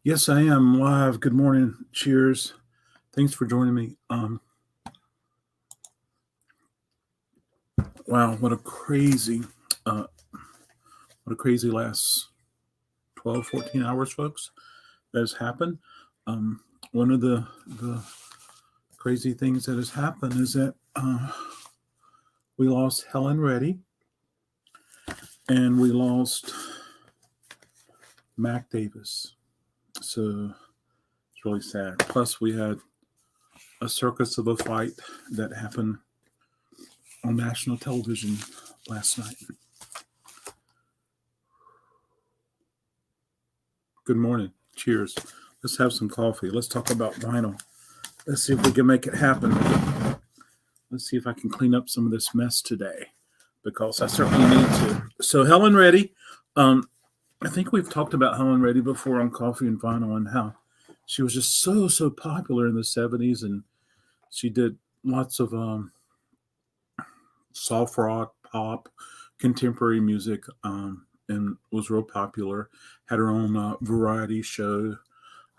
Yes, I am live. Good morning. Cheers. Thanks for joining me. Wow, uh, what a crazy last 12, 14 hours, folks, that has happened. Um, one of the crazy things that has happened is that we lost Helen Reddy and we lost Mac Davis. So it's really sad. Plus, we had a circus of a fight that happened on national television last night. Good morning. Cheers. Let's have some coffee. Let's talk about vinyl. Let's see if we can make it happen. Let's see if I can clean up some of this mess today because I certainly need to. So, Helen Reddy, I think we've talked about Helen Reddy before on Coffee and Vinyl and how she was just so popular in the 70s, and she did lots of soft rock, pop, contemporary music, and was real popular. Had her own variety show.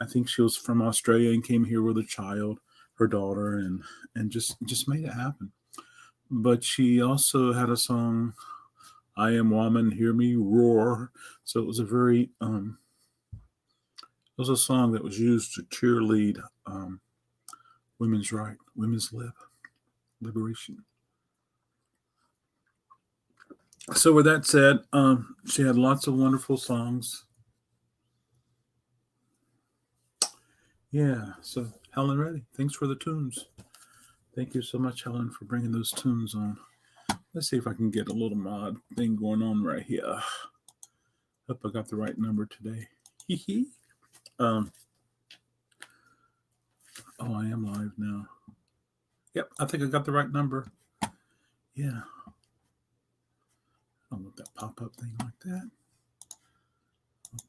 I think she was from Australia and came here with a child, her daughter, and just made it happen. But she also had a song, "I Am Woman, Hear Me Roar." So it was it was a song that was used to cheerlead women's right, liberation. So with that said, she had lots of wonderful songs. Yeah. So Helen Reddy, thanks for the tunes. Thank you so much, Helen, for bringing those tunes on. Let's see if I can get a little mod thing going on right here. Hope I got the right number today. um, oh, I am live now. Yep, I think I got the right number. Yeah. I want that pop up thing like that.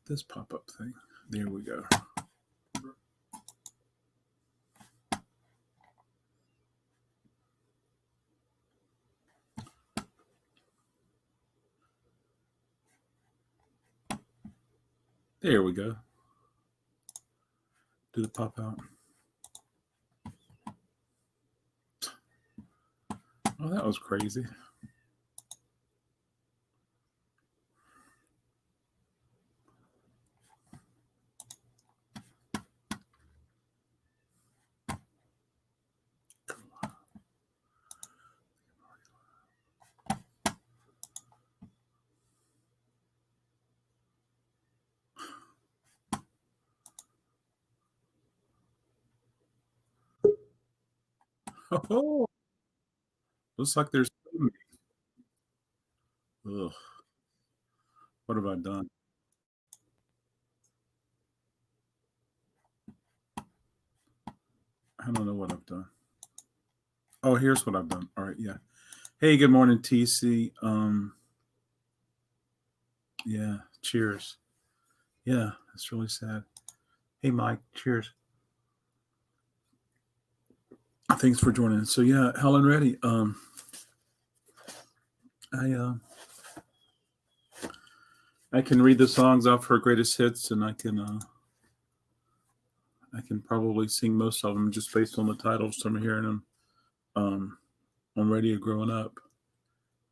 This pop up thing. There we go. There we go. Did it pop out? Oh, that was crazy. Oh, looks like there's. Ugh, what have I done? I don't know what I've done. Oh, here's what I've done. All right, yeah. Hey, good morning, TC. Yeah, cheers. Yeah, it's really sad. Hey, Mike, cheers. Thanks for joining. So yeah, Helen Reddy. I I can read the songs off her greatest hits, and I can probably sing most of them just based on the titles from hearing them um, on radio growing up.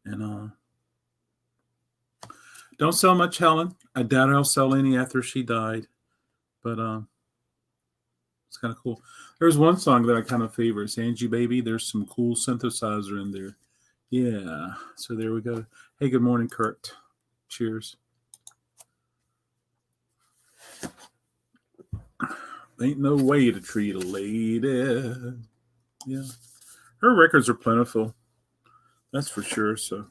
And don't sell much, Helen. I doubt I'll sell any after she died, but it's kind of cool. There's one song that I kind of favor. It's Angie Baby. There's some cool synthesizer in there. Yeah. So there we go. Hey, good morning, Kurt. Cheers. Ain't no way to treat a lady. Yeah. Her records are plentiful. That's for sure. So,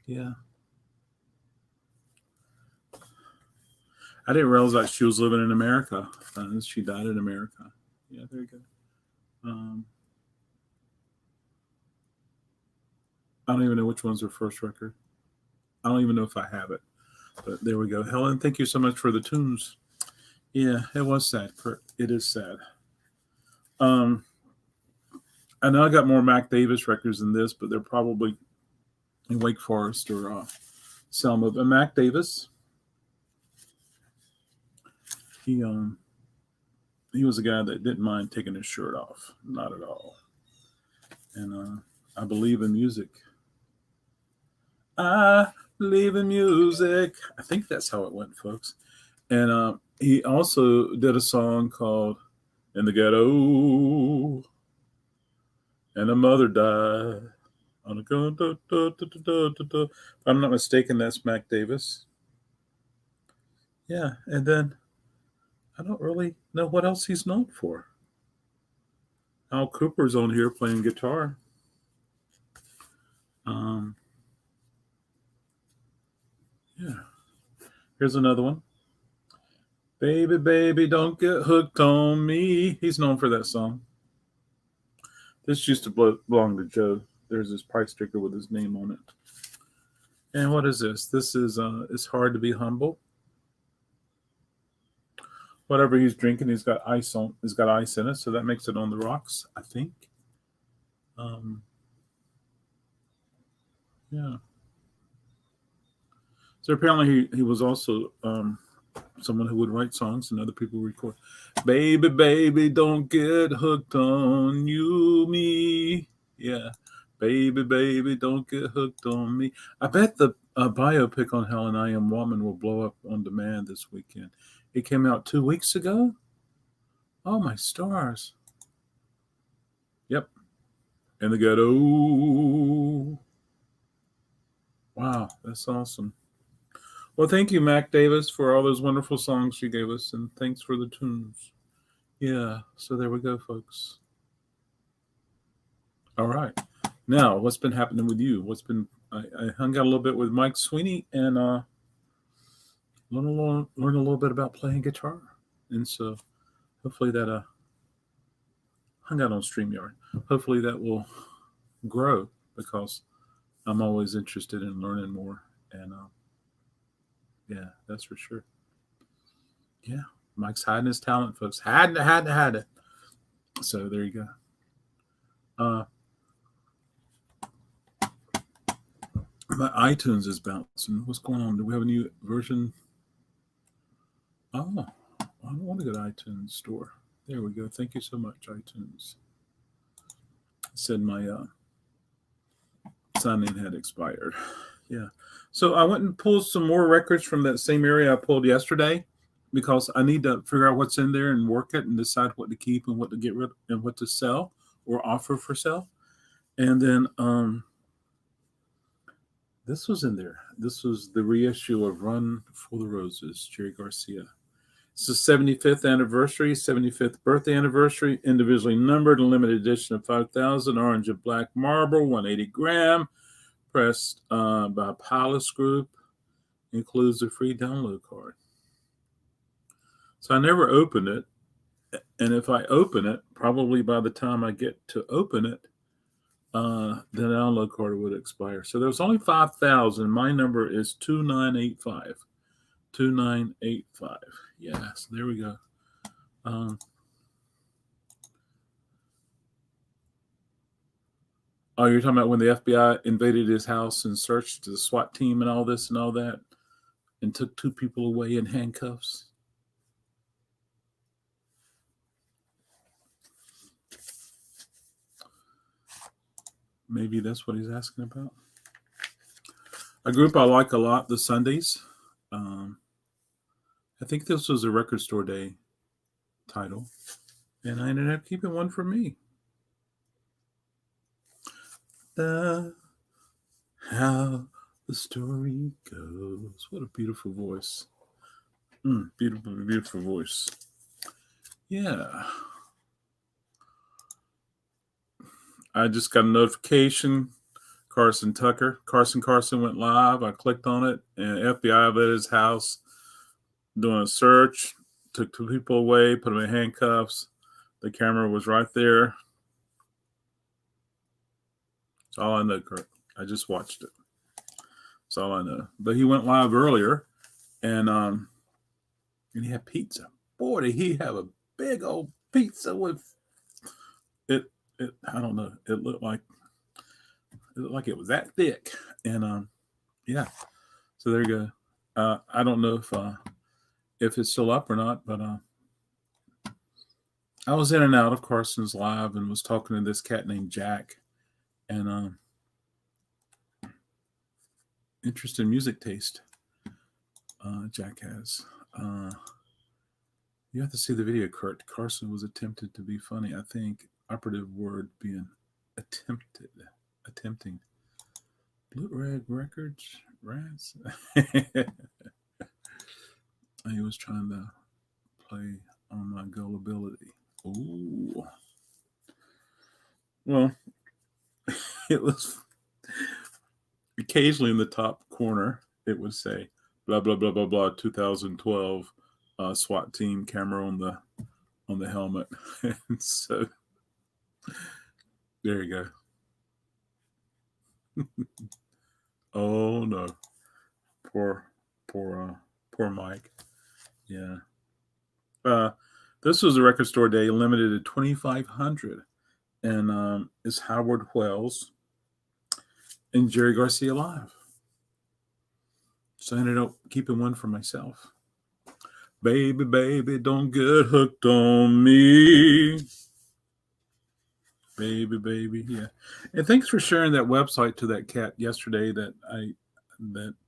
yeah. I didn't realize that she was living in America. She died in America. Yeah, there you go. Um, I don't even know which one's her first record. I don't even know if I have it. But there we go. Helen, thank you so much for the tunes. Yeah, it was sad, Kurt. It is sad. Um, I know I got more Mac Davis records than this, but they're probably in Wake Forest or Selma. But Mac Davis, he was a guy that didn't mind taking his shirt off, not at all. And I believe in music. I believe in music. I think that's how it went, folks. And he also did a song called "In the Ghetto," and a mother died on a gun. If I'm not mistaken, that's Mac Davis. Yeah, and then I don't really know what else he's known for. Al Cooper's on here playing guitar. Um, yeah, here's another one. Baby, baby, don't get hooked on me. He's known for that song. This used to belong to Joe. There's this price sticker with his name on it. And what is this? This is It's Hard to Be Humble. Whatever he's drinking, he's got ice in it, so that makes it on the rocks, I think. Yeah. So apparently he was also someone who would write songs and other people record. Baby, baby, don't get hooked on you, me. Yeah. Baby, baby, don't get hooked on me. I bet the biopic on Helen I Am Woman will blow up on demand this weekend. It came out 2 weeks ago. Oh, my stars. Yep. In the Ghetto. Wow, that's awesome. Well, thank you, Mac Davis, for all those wonderful songs you gave us, and thanks for the tunes. Yeah, so there we go, folks. All right. Now, what's been happening with you? I hung out a little bit with Mike Sweeney and learn a little bit about playing guitar. And so hopefully that hung out on StreamYard. Hopefully that will grow because I'm always interested in learning more. And yeah, that's for sure. Yeah, Mike's hiding his talent, folks. Hiding it. So there you go. My iTunes is bouncing. What's going on? Do we have a new version? Oh, I don't want to go to iTunes store. There we go. Thank you so much, iTunes. It said my sign in had expired. Yeah. So I went and pulled some more records from that same area I pulled yesterday because I need to figure out what's in there and work it and decide what to keep and what to get rid of and what to sell or offer for sale. And then this was in there. This was the reissue of Run for the Roses, Jerry Garcia. It's the 75th anniversary, 75th birthday anniversary, individually numbered, a limited edition of 5,000, orange and black marble, 180 gram, pressed by Palace Group, includes a free download card. So I never opened it, and if I open it, probably by the time I get to open it, the download card would expire. So there's only 5,000. My number is 2985. 2985. Yeah, so there we go. Oh, you're talking about when the FBI invaded his house and searched the SWAT team and all this and all that and took 2 people away in handcuffs? Maybe that's what he's asking about. A group I like a lot, the Sundays. I think this was a Record Store Day title, and I ended up keeping one for me. How the story goes. What a beautiful voice. Beautiful, beautiful voice. Yeah. I just got a notification. Carson Carson went live. I clicked on it, and FBI was at his house doing a search. Took 2 people away, put them in handcuffs. The camera was right there. That's all I know, Kurt. I just watched it. That's all I know. But he went live earlier, and he had pizza. Boy, did he have a big old pizza with it. I don't know. It looked like it was that thick. And yeah. So there you go. I don't know if if it's still up or not. But I was in and out of Carson's live and was talking to this cat named Jack, and interesting music taste Jack has. You have to see the video, Kurt. Carson was attempted to be funny. I think operative word being attempting. Blue Rag Records, Rats. He was trying to play on my gullibility. Ooh. Well, it was occasionally in the top corner, it would say blah blah blah blah blah 2012 SWAT team camera on the helmet. And so there you go. Oh no. Poor Mike. Yeah. This was a record store day limited to 2,500, and it's Howard Wells and Jerry Garcia live. So I ended up keeping one for myself. Baby, baby, don't get hooked on me. Baby, baby, yeah. And thanks for sharing that website to that cat yesterday that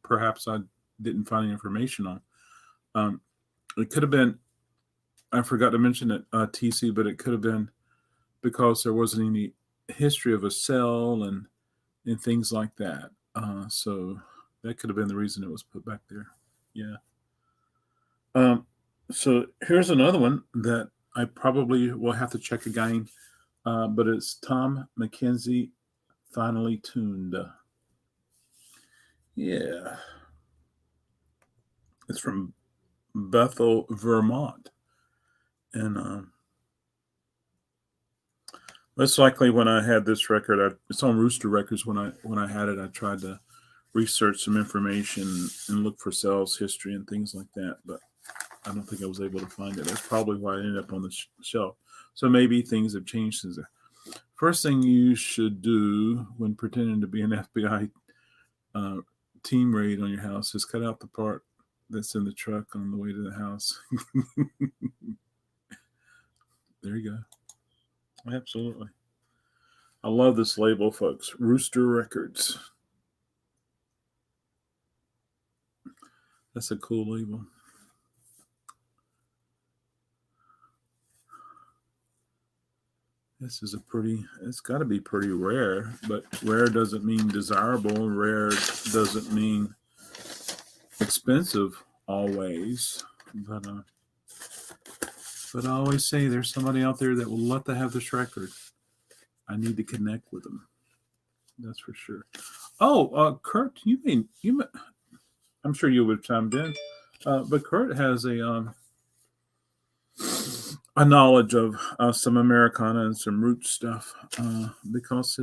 perhaps I didn't find any information on. It could have been, I forgot to mention it, TC, but it could have been because there wasn't any history of a cell and things like that. So that could have been the reason it was put back there. Yeah. So here's another one that I probably will have to check again, but it's Tom McKenzie, Finally Tuned. Yeah. It's from Bethel, Vermont. And most likely when I had this record, it's on Rooster Records. When I had it, I tried to research some information and look for sales history and things like that, but I don't think I was able to find it. That's probably why I ended up on the shelf. So maybe things have changed since then. First thing you should do when pretending to be an FBI team raid on your house is cut out the part that's in the truck on the way to the house. There you go. Absolutely. I love this label, folks. Rooster Records. That's a cool label. This is it's got to be pretty rare, but rare doesn't mean desirable. Rare doesn't mean expensive always. But I always say there's somebody out there that will love to have this record. I need to connect with them. That's for sure. Oh, Kurt, I'm sure you would have chimed in, but Kurt has a knowledge of some Americana and some root stuff because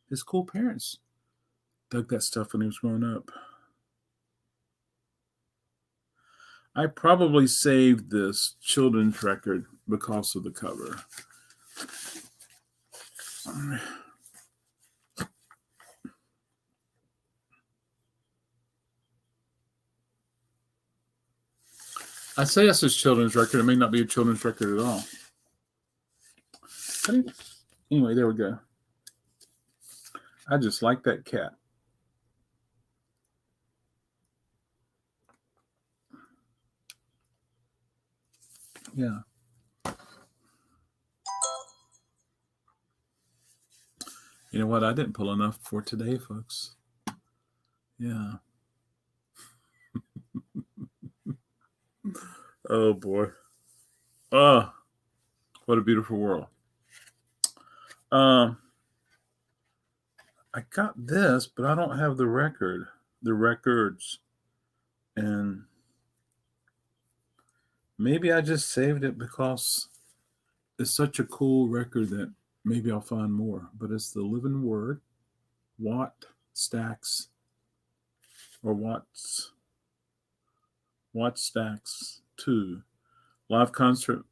his cool parents dug that stuff when he was growing up. I probably saved this children's record because of the cover. I say it's a children's record. It may not be a children's record at all. Anyway, there we go. I just like that cat. Yeah. You know what? I didn't pull enough for today, folks. Yeah. Oh, boy. Oh, what a beautiful world. I got this, but I don't have the records. And maybe I just saved it because it's such a cool record that maybe I'll find more. But it's the Living Word, Watt Stax, or Watts Stax 2, live concert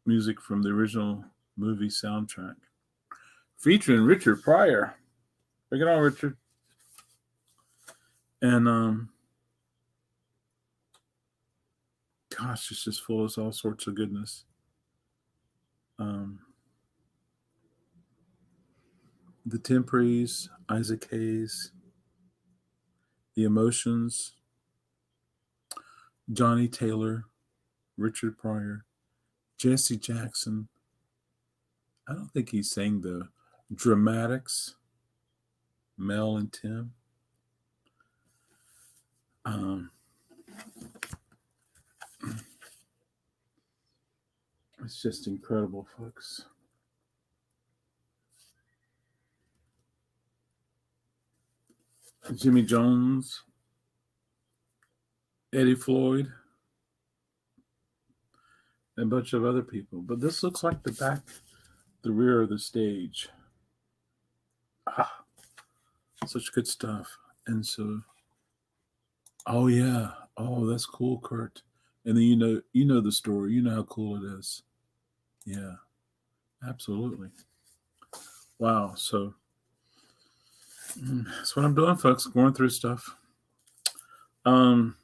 music from the original movie soundtrack, featuring Richard Pryor. Bring it on, Richard. And Gosh, it's just full of all sorts of goodness. Um, the Temperies, Isaac Hayes, The Emotions, Johnny Taylor, Richard Pryor, Jesse Jackson. I don't think he sang the Dramatics, Mel and Tim. It's just incredible, folks. Jimmy Jones, Eddie Floyd, and a bunch of other people. But this looks like the rear of the stage. Such good stuff. And so, oh yeah, oh that's cool, Kurt. And then you know the story. You know how cool it is. Yeah, absolutely. Wow. So that's what I'm doing, folks. Going through stuff. Um,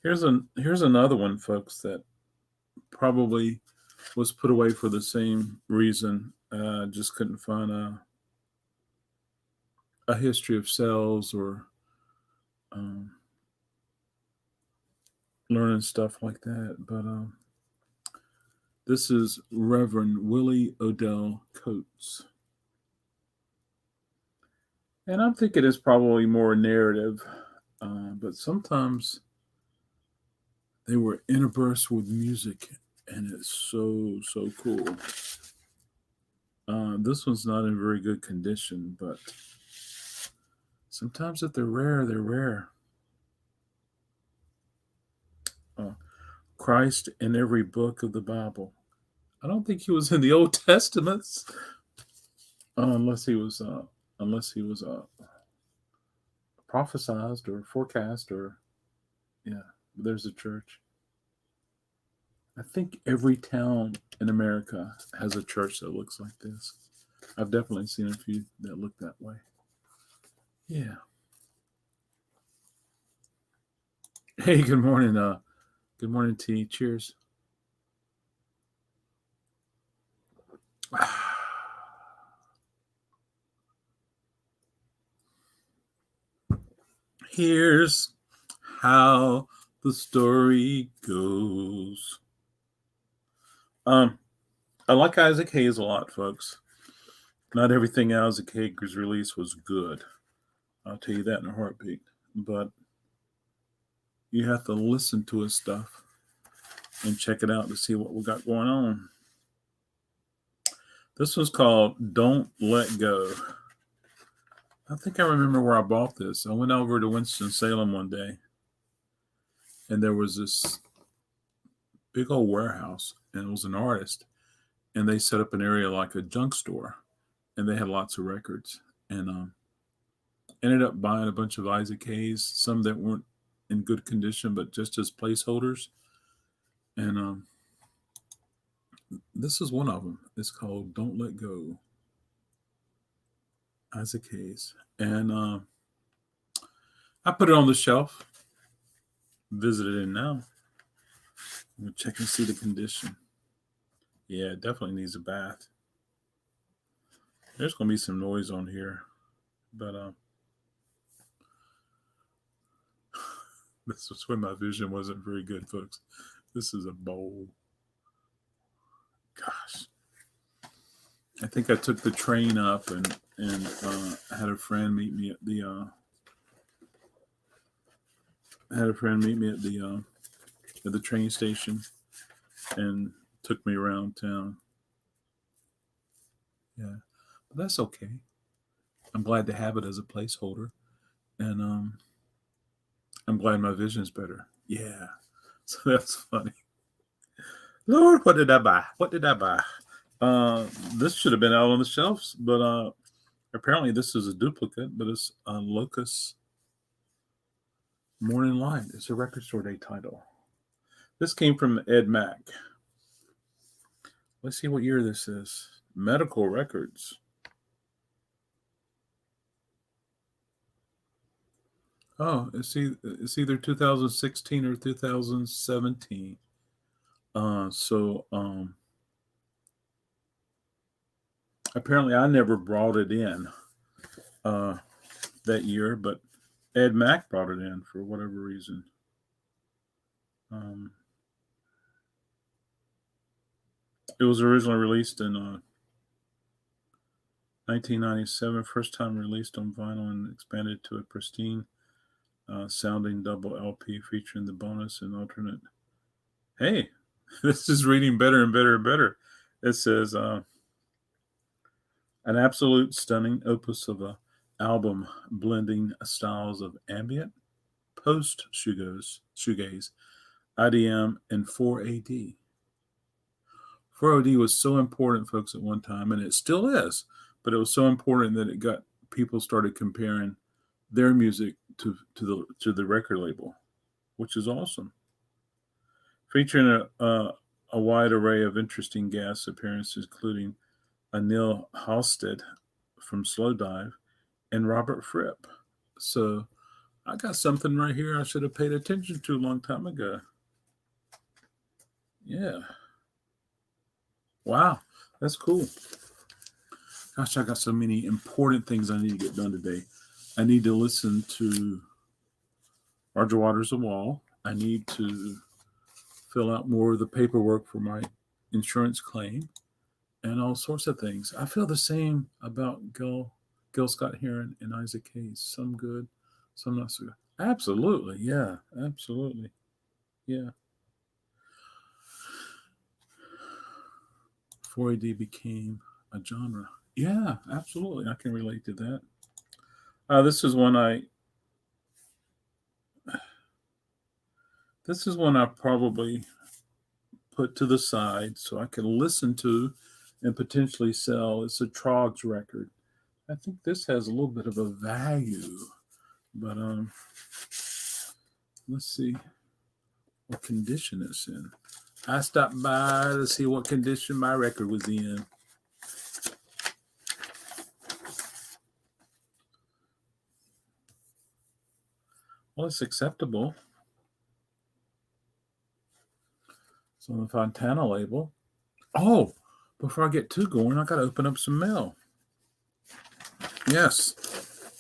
here's another one, folks, that probably was put away for the same reason. Just couldn't find a history of cells or learning stuff like that. But this is Reverend Willie Odell Coates. And I'm thinking it's probably more narrative, but sometimes they were interspersed with music, and it's so cool. This one's not in very good condition, but sometimes if they're rare, they're rare. Christ in every book of the Bible. I don't think he was in the Old Testaments, unless he was prophesized or forecast or there's a church. I think every town in America has a church that looks like this. I've definitely seen a few that look that way. Yeah. Hey, good morning. Good morning, T. Cheers. Here's how the story goes. I like Isaac Hayes a lot, folks. Not everything Isaac Hayes released was good. I'll tell you that in a heartbeat. But you have to listen to his stuff and check it out to see what we got going on. This one's called Don't Let Go. I think I remember where I bought this. I went over to Winston-Salem one day, and there was this big old warehouse, and it was an artist, and they set up an area like a junk store, and they had lots of records, and ended up buying a bunch of Isaac Hayes, some that weren't in good condition, but just as placeholders. And this is one of them. It's called Don't Let Go. Isaac Hayes. And I put it on the shelf. Visit it in now. I'm going to check and see the condition. Yeah, it definitely needs a bath. There's going to be some noise on here. But this was when my vision wasn't very good, folks. This is a bowl. Gosh. I think I took the train up and had a friend meet me at the at the train station and took me around town. Yeah, but that's okay. I'm glad to have it as a placeholder, and I'm glad my vision is better. Yeah, so that's funny. Lord, what did I buy? What did I buy? This should have been out on the shelves, but apparently this is a duplicate, but it's Locust Morning Light. It's a record store day title. This came from Ed Mack. Let's see what year this is. Medical Records. Oh, it's either 2016 or 2017. So apparently I never brought it in uh, that year, but Ed Mack brought it in for whatever reason. Um, it was originally released in 1997, first time released on vinyl and expanded to a pristine sounding double LP featuring the bonus and alternate. Hey, this is reading better and better and better. It says an absolute stunning opus of a album blending styles of ambient, post shoegaze, IDM, and 4AD. 4OD was so important, folks, at one time, and it still is. But it was so important that it got people started comparing their music to the record label, which is awesome. Featuring a wide array of interesting guest appearances, including Anil Halstead from Slowdive and Robert Fripp. So I got something right here I should have paid attention to a long time ago. Yeah. Wow. That's cool. Gosh, I got so many important things I need to get done today. I need to listen to Roger Waters' The Wall. I need to fill out more of the paperwork for my insurance claim and all sorts of things. I feel the same about Gil Scott Heron and Isaac Hayes. Some good, some not so good. Absolutely. Yeah. Absolutely. Yeah. 4AD became a genre. Yeah, absolutely. I can relate to that. This is one I probably put to the side so I can listen to and potentially sell. It's a Trogs record. I think this has a little bit of a value, but let's see what condition it's in. I stopped by to see what condition my record was in. Well, it's acceptable. It's on the Fontana label. Oh, before I get too going, I got to open up some mail. Yes.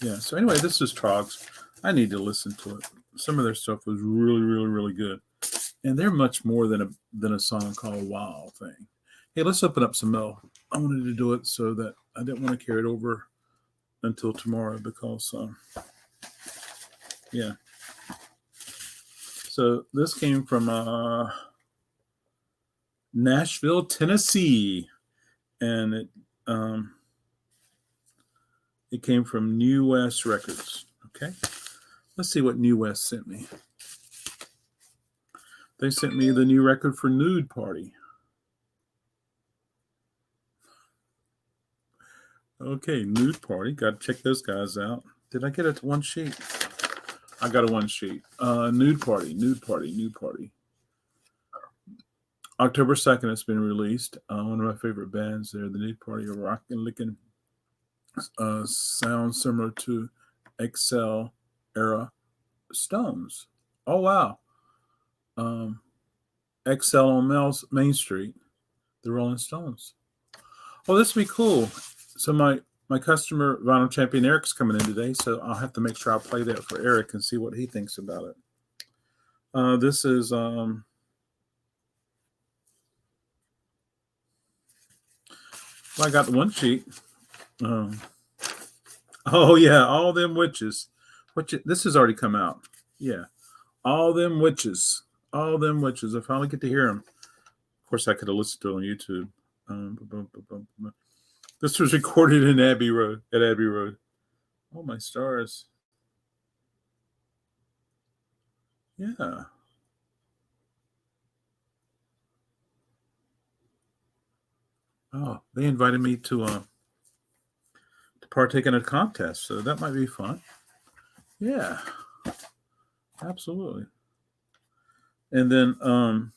Yeah. So anyway, this is Trogs. I need to listen to it. Some of their stuff was really, really, really good. And they're much more than a song called Wow thing. Hey, let's open up some mail. I wanted to do it so that I didn't want to carry it over until tomorrow because, yeah. So this came from Nashville, Tennessee, and it came from New West Records. Okay, let's see what New West sent me. They sent me the new record for Nude Party. Okay, Nude Party. Got to check those guys out. Did I get it to one sheet? I got a one sheet. Nude Party. October 2nd, it's been released. One of my favorite bands there, the Nude Party, a rock and licking sound similar to Excel era Stones. Oh, wow. Excel on Main Street, the Rolling Stones. Oh, this would be cool. So my customer, Vinyl Champion Eric's coming in today, so I'll have to make sure I play that for Eric and see what he thinks about it. This is I got the one sheet. Oh yeah, all them witches. This has already come out. Yeah, all them witches. I finally get to hear them. Of course, I could have listened to it on YouTube. This was recorded in Abbey Road. Oh my stars! Yeah. Oh, they invited me to partake in a contest, so that might be fun. Yeah, absolutely. And then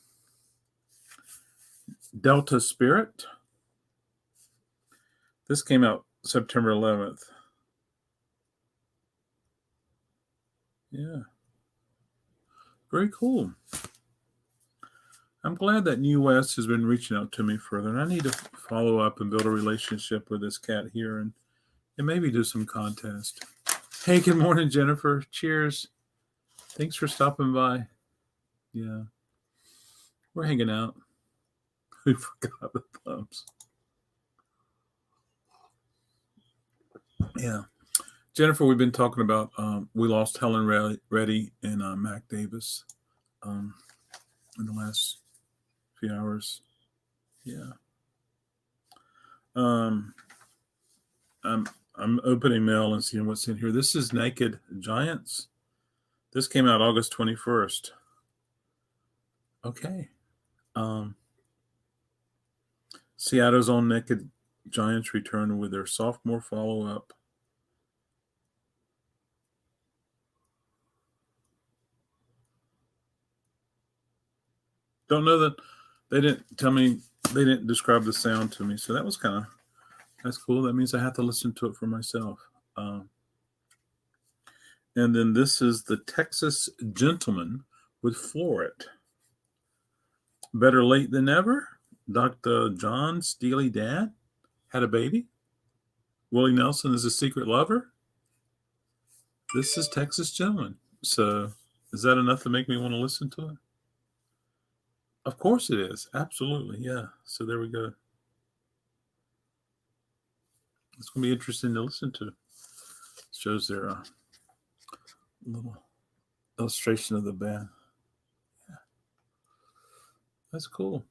Delta Spirit. This came out September 11th. Yeah. Very cool. I'm glad that New West has been reaching out to me further, and I need to follow up and build a relationship with this cat here and maybe do some contest. Hey, good morning, Jennifer. Cheers. Thanks for stopping by. Yeah, we're hanging out. We forgot the thumbs. Yeah. Jennifer, we've been talking about we lost Helen Reddy and Mac Davis in the last few hours. Yeah. Um, I'm opening mail and seeing what's in here. This is Naked Giants. This came out August 21st. Okay. Seattle's own Naked Giants return with their sophomore follow-up. Don't know that they didn't tell me, they didn't describe the sound to me. So that was that's cool. That means I have to listen to it for myself. And then this is the Texas Gentleman with Floret. Better late than never. Dr. John Steely Dad had a baby. Willie Nelson is a secret lover. This is Texas Gentleman. So is that enough to make me want to listen to it? Of course it is. Absolutely. Yeah. So there we go. It's going to be interesting to listen to. It shows their little illustration of the band. Yeah. That's cool.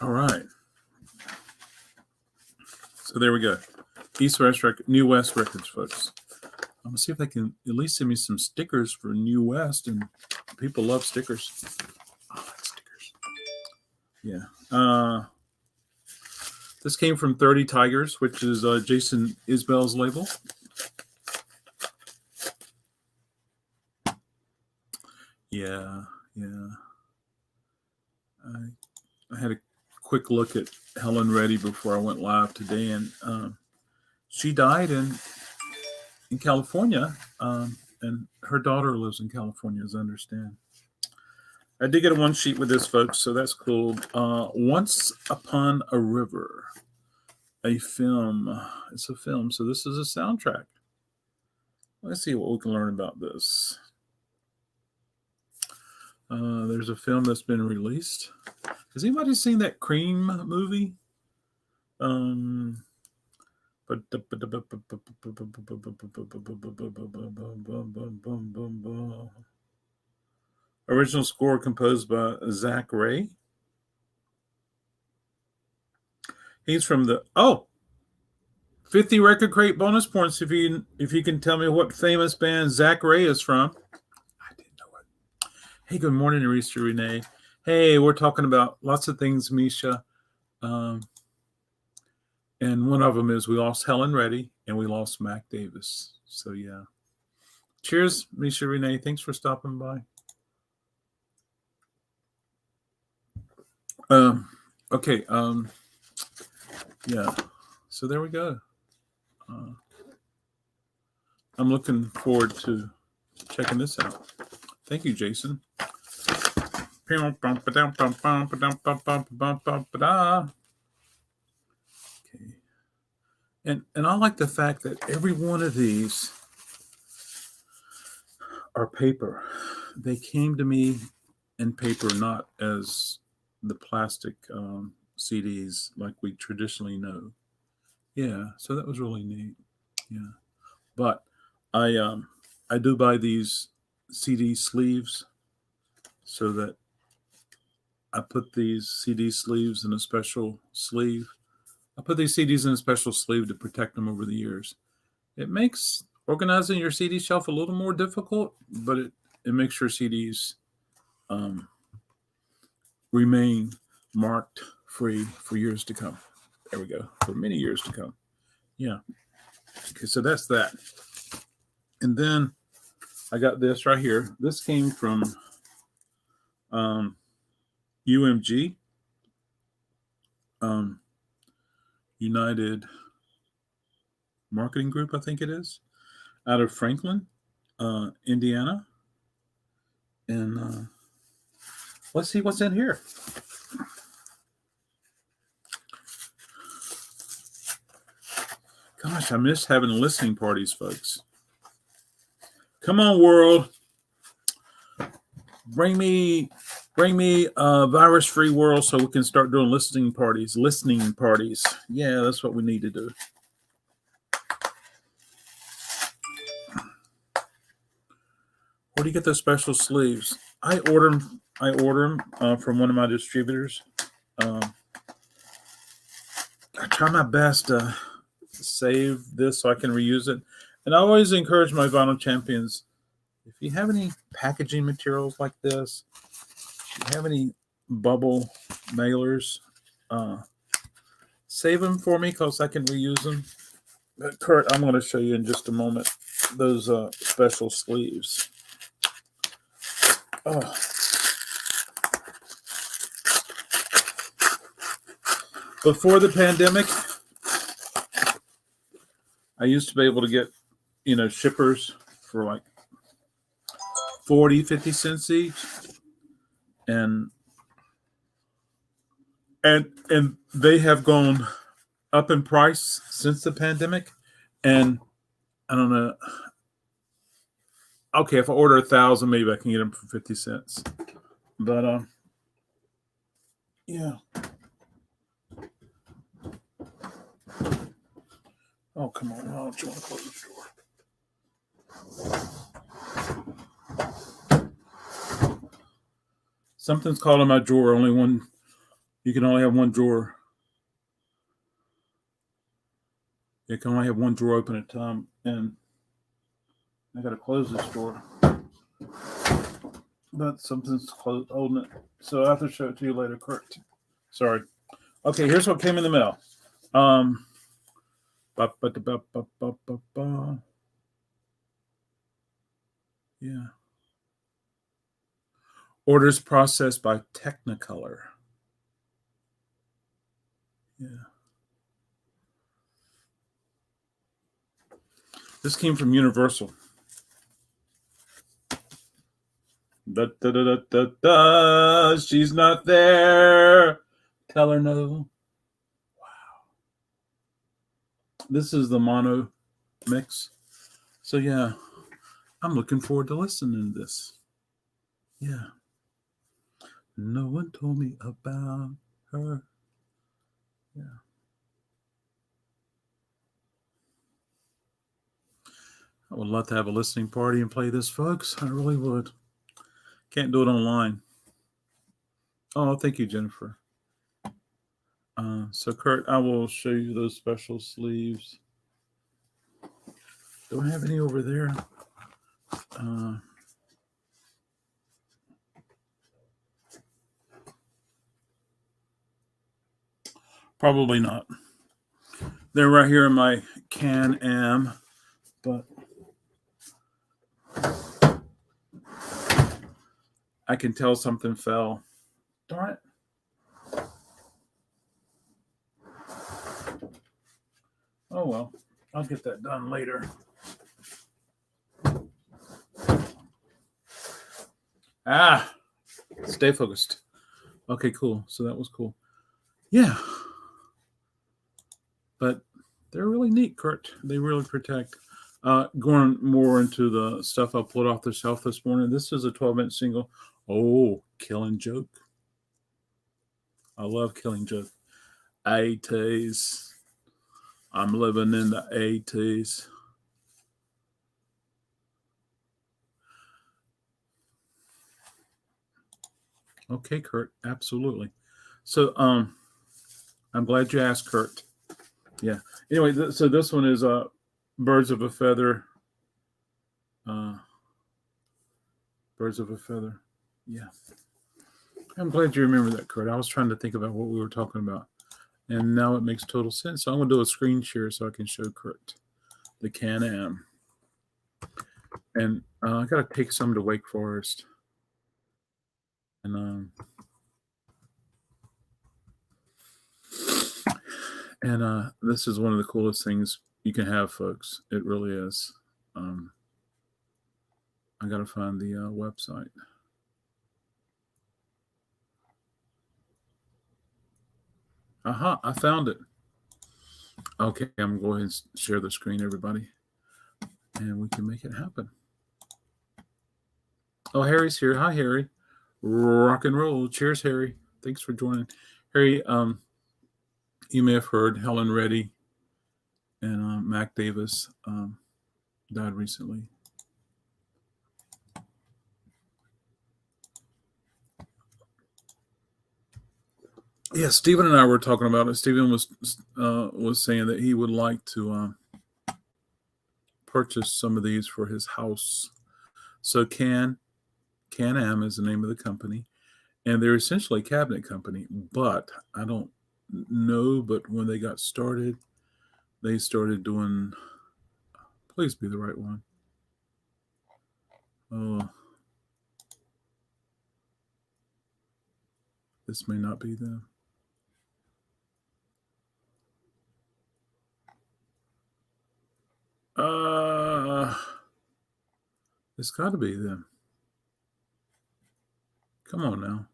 All right. So there we go. New West Records, folks. I'm going to see if they can at least send me some stickers for New West, and people love stickers. I like stickers. Yeah. This came from 30 Tigers, which is Jason Isbell's label. Yeah. I had a quick look at Helen Reddy before I went live today, and she died in California, and her daughter lives in California, as I understand. I did get a one sheet with this, folks, so that's cool. Once Upon a River, a film. It's a film, so this is a soundtrack. Let's see what we can learn about this. There's a film that's been released. Has anybody seen that Cream movie? Original score composed by Zach Ray. He's from the 50 record crate bonus points if you can tell me what famous band Zach Ray is from. I didn't know it. Hey, good morning, Arisa Renee. Hey, we're talking about lots of things, Misha. And one of them is we lost Helen Reddy and we lost Mac Davis. So yeah. Cheers, Misha Renee. Thanks for stopping by. Okay. Yeah. So there we go. I'm looking forward to checking this out. Thank you, Jason. Okay. And I like the fact that every one of these are paper. They came to me in paper, not as the plastic CDs like we traditionally know. Yeah, so that was really neat. Yeah, but I do buy these CD sleeves so that I put these CD sleeves in a special sleeve. I put these CDs in a special sleeve to protect them over the years. It makes organizing your CD shelf a little more difficult, but it makes your CDs remain marked free for years to come. There we go. For many years to come. Yeah. Okay, so that's that. And then I got this right here. This came from UMG, United Marketing Group, I think it is, out of Franklin, Indiana. And let's see what's in here. Gosh, I miss having listening parties, folks. Come on, world. Bring me a virus-free world so we can start doing listening parties. Yeah, that's what we need to do. Where do you get those special sleeves? I order them from one of my distributors. I try my best to save this so I can reuse it. And I always encourage my vinyl champions, if you have any packaging materials like this, if you have any bubble mailers, save them for me because I can reuse them. But Kurt, I'm going to show you in just a moment those special sleeves. Oh. Before the pandemic, I used to be able to get, shippers for like 40, 50 cents each. And they have gone up in price since the pandemic. And I don't know. Okay, if I order 1,000, maybe I can get them for 50 cents. But yeah. Oh, come on. Why don't you want to close the door? Something's called in my drawer. You can only have one drawer. You can only have one drawer open at a time. And I got to close this drawer. But something's holding it. So I have to show it to you later, Kurt. Sorry. Okay, here's what came in the mail. Yeah. Orders processed by Technicolor. Yeah. This came from Universal. She's not there. Tell her no. Wow. This is the mono mix. So yeah, I'm looking forward to listening to this. Yeah. No one told me about her. Yeah. I would love to have a listening party and play this, folks. I really would. Can't do it online. Oh, thank you, Jennifer. So, Kurt, I will show you those special sleeves. Do I have any over there? Probably not. They're right here in my Can-Am, but I can tell something fell. Darn it. Oh, well, I'll get that done later. Stay focused. Okay, cool. So that was cool. Yeah. But they're really neat, Kurt. They really protect. Going more into the stuff I pulled off the shelf this morning. This is a 12-inch single. Oh, Killing Joke. I love Killing Joke. 80s. I'm living in the 80s. Okay, Kurt. Absolutely. So, I'm glad you asked, Kurt. Yeah. Anyway, so this one is Birds of a Feather. Birds of a Feather. Yeah. I'm glad you remember that, Kurt. I was trying to think about what we were talking about. And now it makes total sense. So I'm going to do a screen share so I can show Kurt the Can-Am. And I got to take some to Wake Forest. And this is one of the coolest things you can have, folks. It really is. I got to find the website. Aha, I found it. Okay, I'm going to go ahead and share the screen, everybody, and we can make it happen. Oh, Harry's here. Hi, Harry. Rock and roll. Cheers, Harry. Thanks for joining. Harry, you may have heard Helen Reddy and Mac Davis died recently. Yeah, Stephen and I were talking about it. Stephen was saying that he would like to purchase some of these for his house. So Can-Am is the name of the company, and they're essentially a cabinet company. But I don't know. But when they got started, they started doing. Please be the right one. Oh, this may not be them. It's got to be them. Come on now.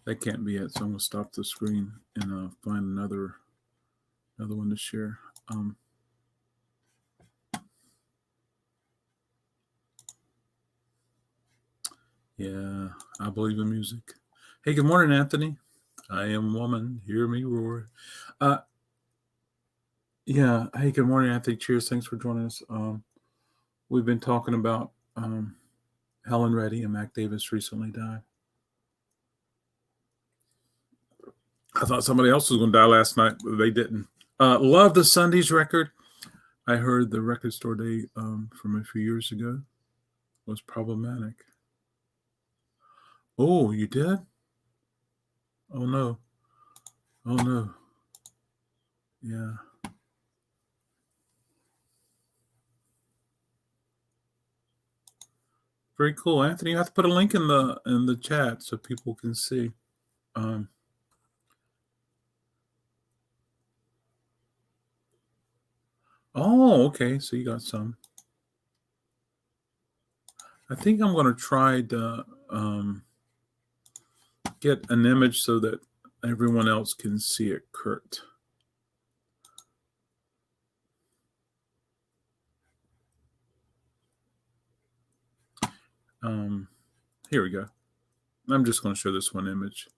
That can't be it. So I'm gonna stop the screen and find another one to share. Yeah, I believe in music. Hey, good morning, Anthony. I am woman. Hear me roar. Yeah. Hey, good morning, Anthony. Cheers. Thanks for joining us. We've been talking about Helen Reddy and Mac Davis recently died. I thought somebody else was going to die last night, but they didn't. Love the Sundays record. I heard the record store day from a few years ago was problematic. Oh, you did? Oh no. Oh no. Yeah. Very cool, Anthony. You have to put a link in the chat so people can see. Oh, okay. So you got some. I think I'm going to try to get an image so that everyone else can see it, Kurt. Here we go. I'm just going to show this one image.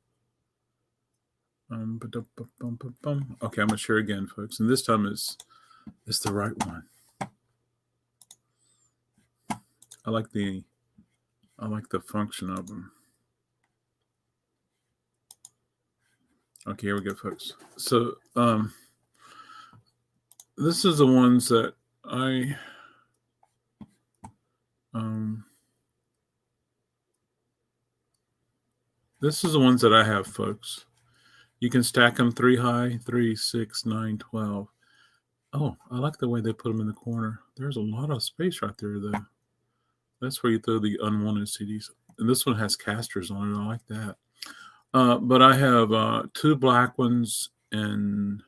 Okay, I'm going to share again, folks. And this time it's the right one. I like the function of them. Okay, here we go, folks. So this is the ones that I this is the ones that I have, folks. You can stack them 3 high, 3, 6, 9, 12. Oh, I like the way they put them in the corner. There's a lot of space right there, though. That's where you throw the unwanted CDs. And this one has casters on it. I like that. But I have 2 black ones and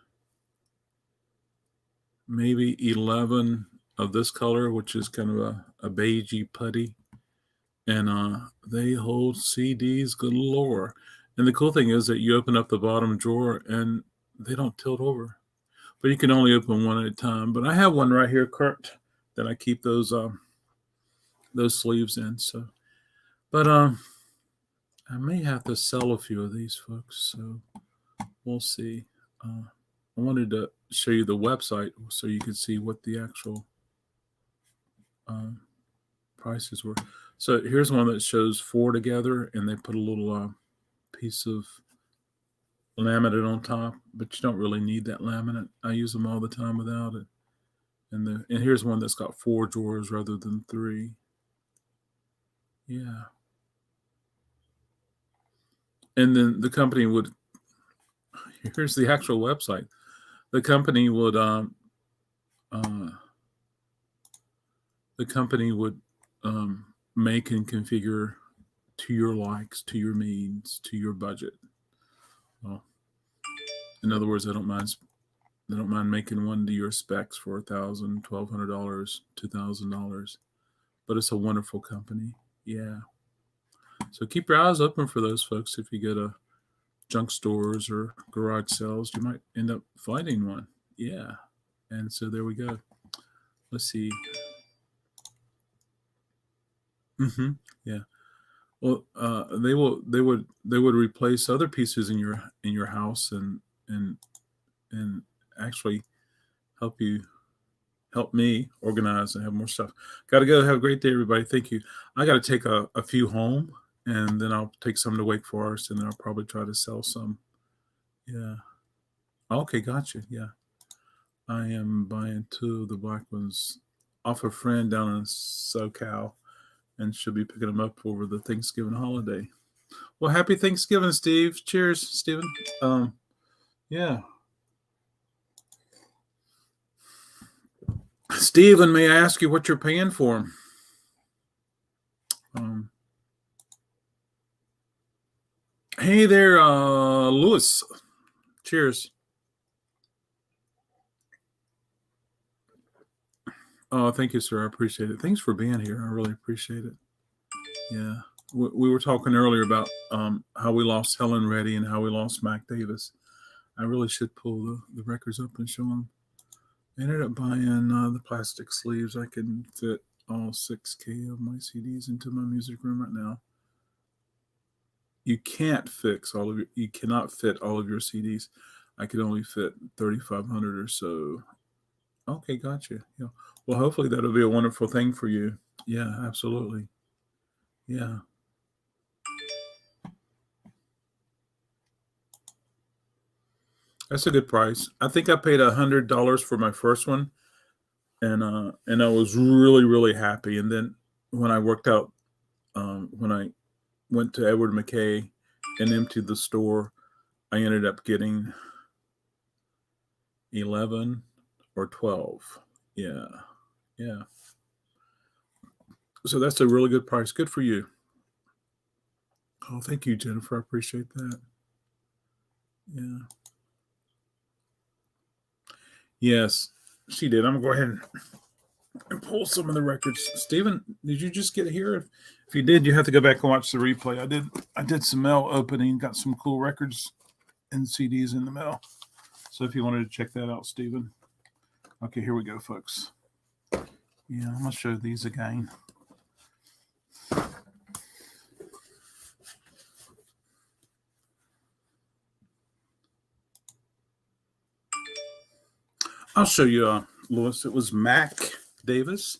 maybe 11 of this color, which is kind of a beigey putty. And they hold CDs galore. And the cool thing is that you open up the bottom drawer and they don't tilt over. But you can only open one at a time. But I have one right here, Kurt, that I keep those sleeves in. So, but I may have to sell a few of these, folks. So we'll see. I wanted to show you the website so you can see what the actual prices were. So here's one that shows 4 together, and they put a little piece of laminate on top, but you don't really need that laminate. I use them all the time without it. And here's one that's got 4 drawers rather than 3. Yeah. And then the company would. Here's the actual website. The company would make and configure to your likes, to your means, to your budget. Well, in other words, I don't mind making one to your specs for $1,000, $1,200, $2,000. But it's a wonderful company. Yeah. So keep your eyes open for those folks. If you go to junk stores or garage sales, you might end up finding one. Yeah. And so there we go. Let's see. Yeah. Well, they would replace other pieces in your house and and actually help me organize and have more stuff. Got to go. Have a great day, everybody. Thank you. I got to take a few home, and then I'll take some to Wake Forest, and then I'll probably try to sell some. Yeah. Okay, gotcha. Yeah. I am buying two of the black ones off a friend down in SoCal, and she'll be picking them up over the Thanksgiving holiday. Well, happy Thanksgiving, Steve. Cheers, Steven. Yeah. Steven, may I ask you what you're paying for them? Hey there, Lewis. Cheers. Oh, thank you, sir. I appreciate it. Thanks for being here. I really appreciate it. Yeah. We were talking earlier about how we lost Helen Reddy and how we lost Mac Davis. I really should pull the records up and show them. I ended up buying the plastic sleeves. I can fit all 6K of my CDs into my music room right now. You cannot fit all of your CDs. I could only fit 3,500 or so. Okay, gotcha. Yeah. Well, hopefully that'll be a wonderful thing for you. Yeah, absolutely. Yeah. That's a good price. I think I paid $100 for my first one, and I was really, really happy. And then when I worked out, when I went to Edward McKay and emptied the store, I ended up getting 11 or 12. Yeah. Yeah. So that's a really good price. Good for you. Oh, thank you, Jennifer. I appreciate that. Yeah. Yes, she did. I'm going to go ahead and pull some of the records. Stephen, did you just get here? If you did, you have to go back and watch the replay. I did some mail opening, got some cool records and CDs in the mail. So if you wanted to check that out, Stephen. Okay, here we go, folks. Yeah, I'm going to show these again. I'll show you, Lewis. It was Mac Davis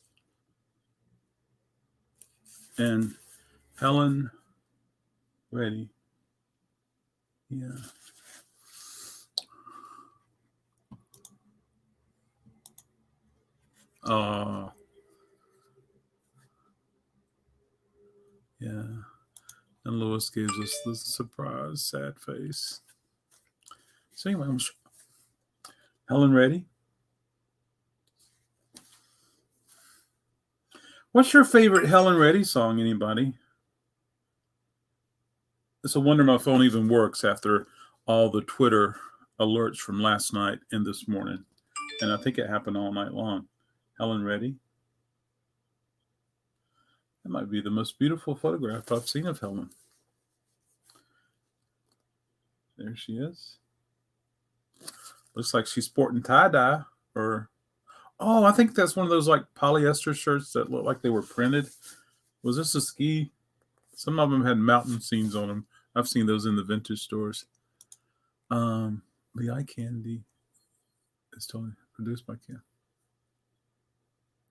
and Helen Reddy. Yeah. Yeah. And Lewis gives us the surprise, sad face. So anyway, Helen Reddy. What's your favorite Helen Reddy song, anybody? It's a wonder my phone even works after all the Twitter alerts from last night and this morning. And I think it happened all night long. Helen Reddy. That might be the most beautiful photograph I've seen of Helen. There she is. Looks like she's sporting tie-dye or... Oh, I think that's one of those like polyester shirts that look like they were printed. Was this a ski? Some of them had mountain scenes on them. I've seen those in the vintage stores. The Eye Candy is totally produced by Ken.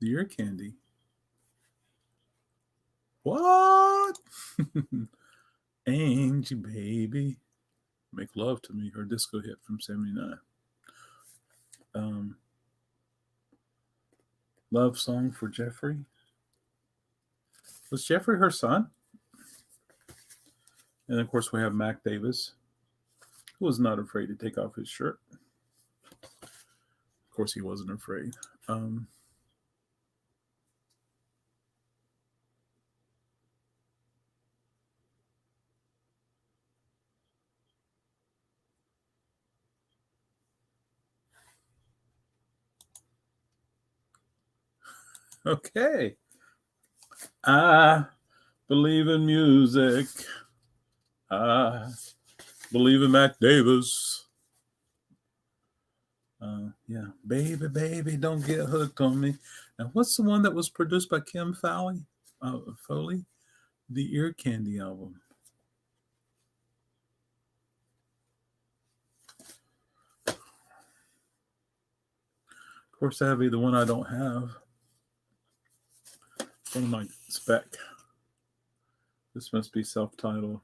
The Ear Candy. What? Angie Baby. Make Love to Me, her disco hit from 79. Love Song for Jeffrey. Was Jeffrey her son? And of course, we have Mac Davis, who was not afraid to take off his shirt. Of course, he wasn't afraid. Okay. I believe in music. I believe in Mac Davis. Yeah, baby, baby, don't get hooked on me. Now, what's the one that was produced by Kim Foley? Foley, the Ear Candy album. Of course, that'd be the one I don't have. One of my spec. This must be self-titled.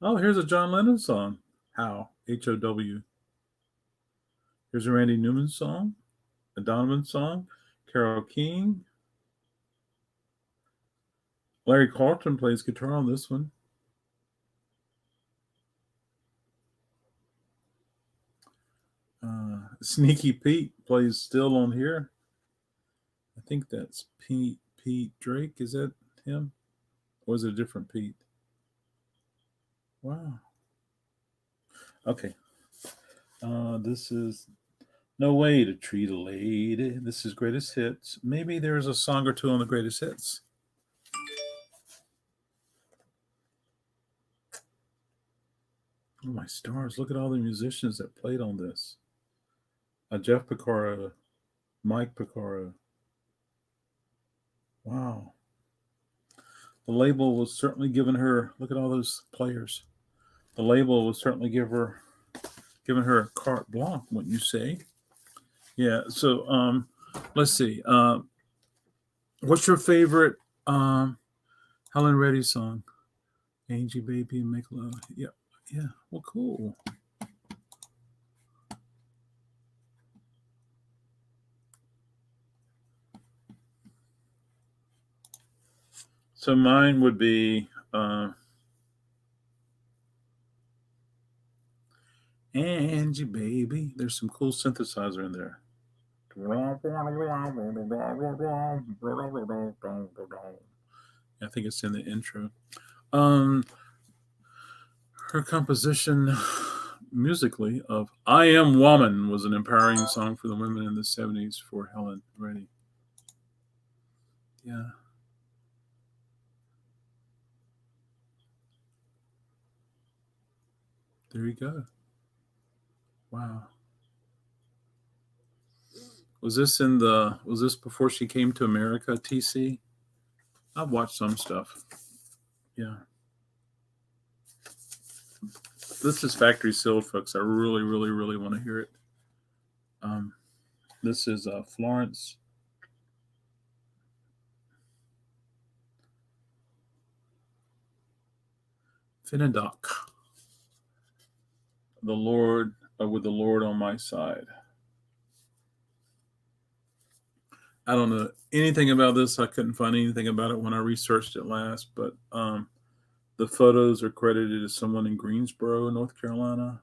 Oh, here's a John Lennon song. How? How. Here's a Randy Newman song, a Donovan song, Carole King. Larry Carlton plays guitar on this one. Sneaky Pete plays still on here. I think that's Pete Drake. Is that him? Or is it a different Pete? Wow. Okay. This is No Way to Treat a Lady. This is Greatest Hits. Maybe there's a song or two on the Greatest Hits. Oh, my stars. Look at all the musicians that played on this. Jeff Porcaro, Mike Porcaro. Wow. The label was certainly giving her, look at all those players. The label was certainly giving her carte blanche, wouldn't you say? Yeah. So let's see. What's your favorite Helen Reddy song? Angie Baby, Make Love. Yeah. Yeah. Well, cool. So mine would be Angie Baby. There's some cool synthesizer in there. I think it's in the intro. Her composition musically of I Am Woman was an empowering song for the women in the 70s for Helen Reddy. Yeah. There you go. Wow. Was this before she came to America, TC? I've watched some stuff. Yeah. This is factory sealed, folks. I really, really, really want to hear it. This is Florence. Finnedoc. The Lord, with the Lord on my side. I don't know anything about this. I couldn't find anything about it when I researched it last, but the photos are credited to someone in Greensboro, North Carolina.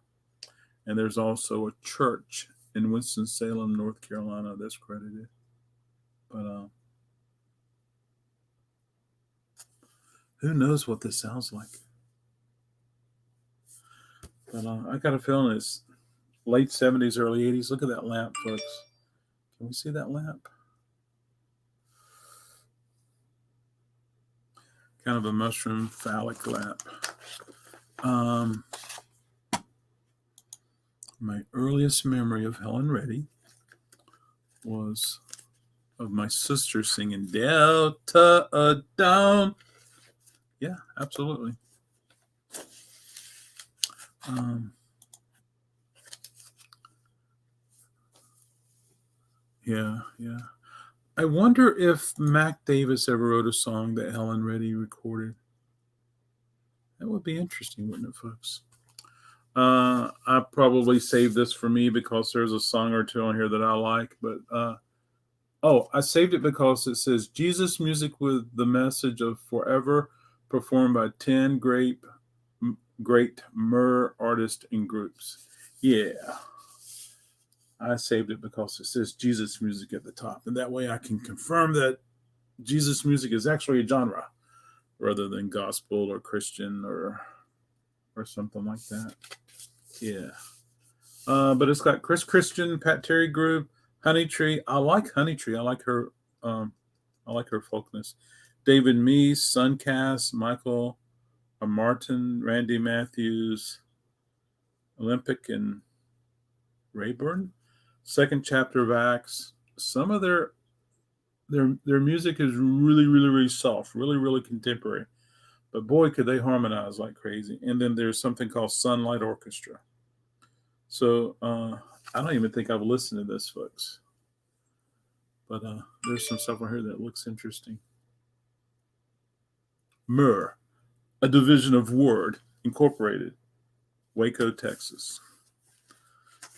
And there's also a church in Winston-Salem, North Carolina that's credited. But who knows what this sounds like? But I got a feeling it's late 70s, early 80s. Look at that lamp, folks. Can we see that lamp? Kind of a mushroom phallic lamp. My earliest memory of Helen Reddy was of my sister singing Delta Down. Yeah, absolutely. Yeah. I wonder if Mac Davis ever wrote a song that Helen Reddy recorded. That would be interesting, wouldn't it, folks? I probably saved this for me because there's a song or two on here that I like. But I saved it because it says Jesus music with the message of forever, performed by 10 great myrrh artists and groups. Yeah. I saved it because it says Jesus music at the top. And that way I can confirm that Jesus music is actually a genre rather than gospel or Christian or something like that. Yeah. But it's got Chris Christian, Pat Terry Group, Honey Tree. I like Honey Tree. I like her I like her folkness. David Meese, Suncast, Michael Martin, Randy Matthews, Olympic, and Rayburn. Second chapter of Acts. Some of their music is really, really, really soft, really, really contemporary. But boy, could they harmonize like crazy. And then there's something called Sunlight Orchestra. So I don't even think I've listened to this, folks. But there's some stuff on here that looks interesting. Myrrh, a division of Word Incorporated, Waco, Texas.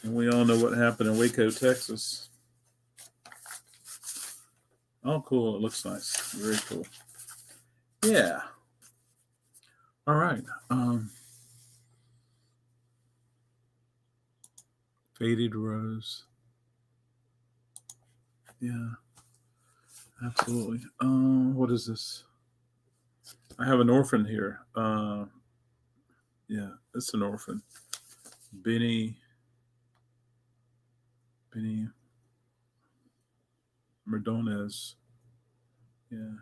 And we all know what happened in Waco, Texas. Oh, cool. It looks nice. Very cool. Yeah. All right. Faded Rose. Yeah. Absolutely. What is this? I have an orphan here. Yeah, it's an orphan. Benny Mardones. Yeah.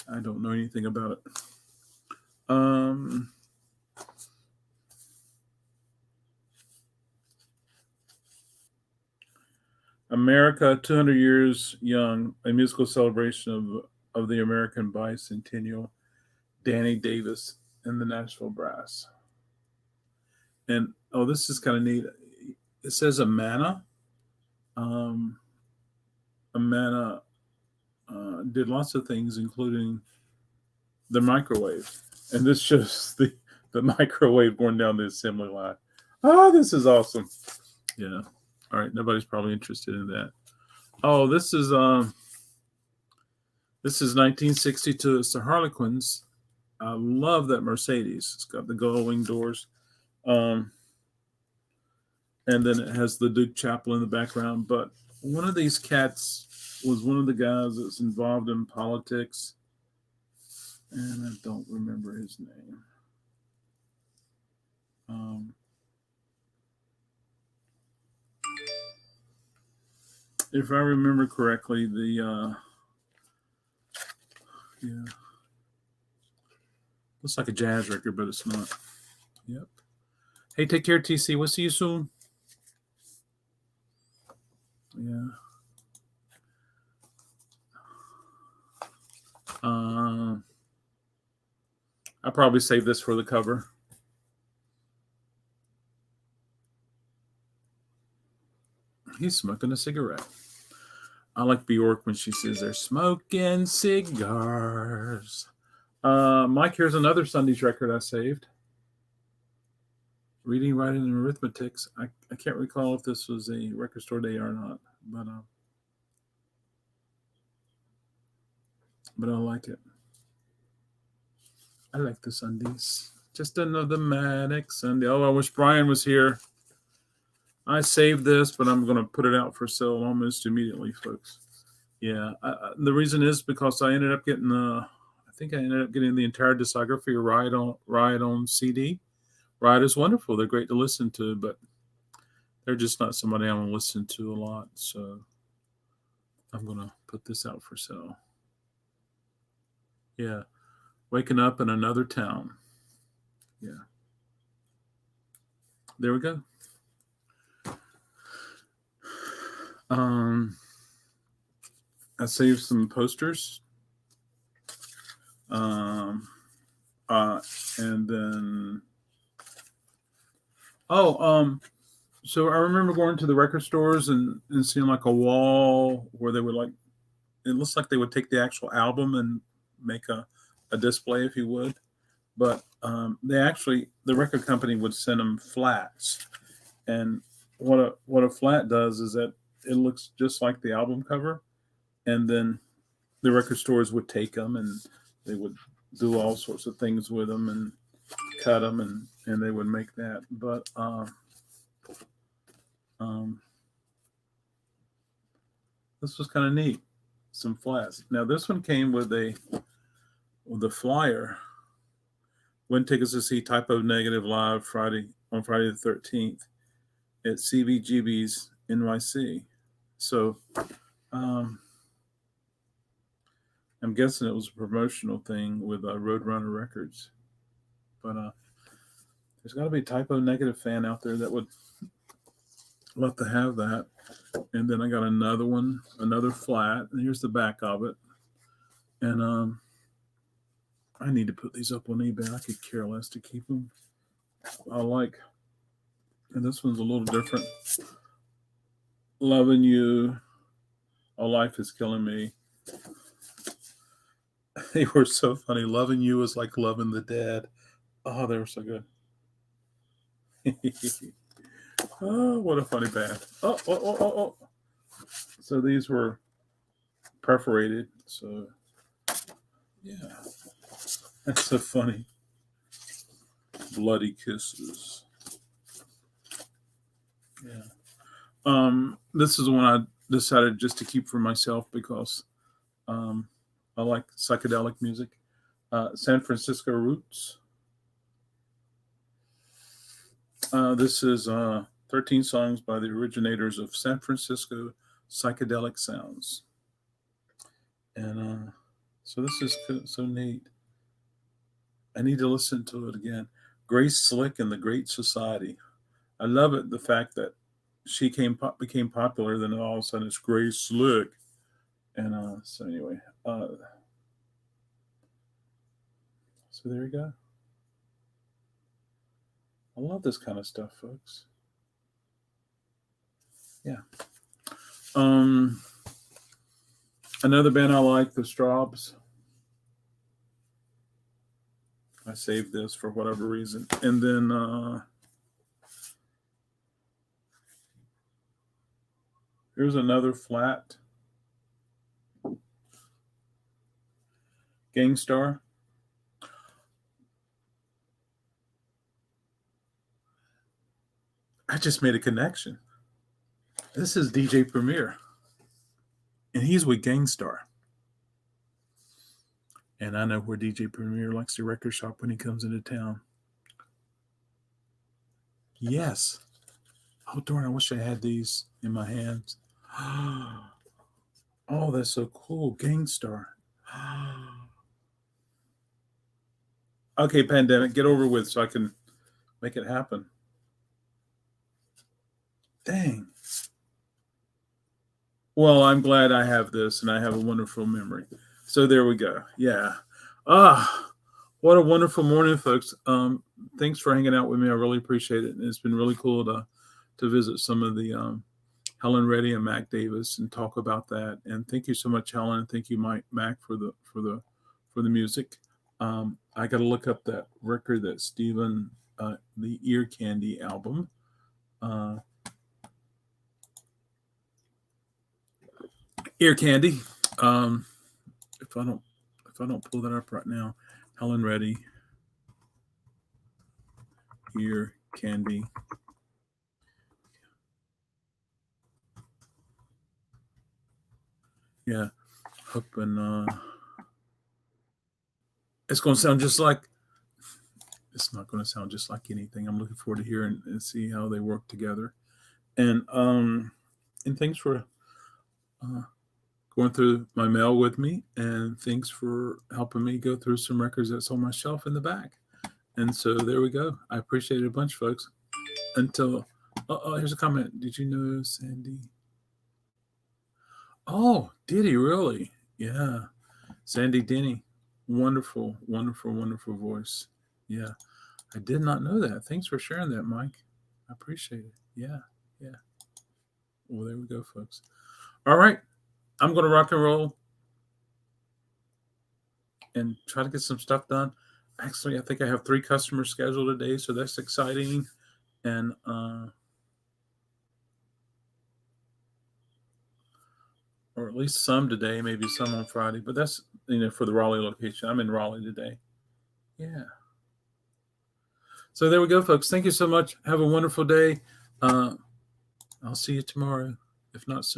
I don't know anything about it. America, 200 Years Young, a musical celebration of the American bicentennial. Danny Davis and the Nashville Brass. And, oh, this is kind of neat. It says Amana. Amana did lots of things, including the microwave. And this shows the microwave going down the assembly line. Oh, this is awesome. Yeah. All right. Nobody's probably interested in that. Oh, this is 1962. It's the Harlequins. I love that Mercedes. It's got the gull-wing doors. And then it has the Duke Chapel in the background. But one of these cats was one of the guys that's involved in politics. And I don't remember his name. If I remember correctly, yeah, looks like a jazz record, but it's not. Yep. Hey, take care, TC. We'll see you soon. Yeah. I'll probably save this for the cover. He's smoking a cigarette. I like Bjork when she says they're smoking cigars. Mike, here's another Sunday's record I saved. Reading, Writing, and Arithmetics. I can't recall if this was a record store day or not, but I like it. I like the Sundays. Just another manic Sunday. Oh, I wish Brian was here. I saved this, but I'm going to put it out for sale almost immediately, folks. Yeah, the reason is because I ended up getting the entire discography of Riot on CD. Riot is wonderful. They're great to listen to, but they're just not somebody I want to listen to a lot. So I'm going to put this out for sale. Yeah. Waking Up in Another Town. Yeah. There we go. I saved some posters. And then so I remember going to the record stores and seeing like a wall where they would it looks like they would take the actual album and make a display, if you would. But the record company would send them flats. And what a flat does is that it looks just like the album cover. And then the record stores would take them and they would do all sorts of things with them and cut them and they would make that. But this was kind of neat. Some flats. Now this one came with the flyer. Win tickets to see Typo Negative live on Friday the 13th at CBGB's NYC. So I'm guessing it was a promotional thing with Roadrunner Records. But there's got to be a Typo Negative fan out there that would love to have that. And then I got another one, another flat, and here's the back of it. And I need to put these up on eBay. I could care less to keep them. I like, and this one's a little different. Loving you. Oh, life is killing me. They were so funny. Loving you is like loving the dead. Oh, they were so good. Oh, what a funny band. Oh. So these were perforated. So, yeah. That's so funny. Bloody kisses. Yeah. This is one I decided just to keep for myself because I like psychedelic music. San Francisco Roots. This is 13 songs by the originators of San Francisco psychedelic sounds. And so this is so neat. I need to listen to it again. Grace Slick and the Great Society. I love it, the fact that she became popular, then all of a sudden it's Grace Slick. And so anyway, so there you go. I love this kind of stuff, folks. Yeah. Another band I like, the Straubs. I saved this for whatever reason. And then here's another flat. Gangstar. I just made a connection. This is DJ Premier. And he's with Gangstar. And I know where DJ Premier likes to record shop when he comes into town. Yes. Oh, darn, I wish I had these in my hands. Oh, that's so cool. Gangstar. Okay, pandemic, get over with so I can make it happen. Dang. Well, I'm glad I have this and I have a wonderful memory. So there we go. Yeah. What a wonderful morning, folks. Thanks for hanging out with me. I really appreciate it. And it's been really cool to visit some of the Helen Reddy and Mac Davis and talk about that. And thank you so much, Helen. Thank you, Mac, for the music. I got to look up that record that Stephen, the Ear Candy album. Ear Candy. If I don't pull that up right now, Helen Reddy, Ear Candy. Yeah, hoping it's going to sound just like. It's not going to sound just like anything. I'm looking forward to hearing and see how they work together. And thanks for going through my mail with me, and thanks for helping me go through some records that's on my shelf in the back. And so there we go. I appreciate it a bunch, folks. Until here's a comment. Did you know Sandy? Oh, did he really? Yeah, Sandy Denny. Wonderful, wonderful, wonderful voice. Yeah, I did not know that. Thanks for sharing that, Mike. I appreciate it. Yeah. Well, there we go, folks. All right. I'm going to rock and roll and try to get some stuff done. Actually, I think I have 3 customers scheduled today, so that's exciting. And or at least some today, maybe some on Friday. But that's for the Raleigh location. I'm in Raleigh today. Yeah. So there we go, folks. Thank you so much. Have a wonderful day. I'll see you tomorrow, if not soon.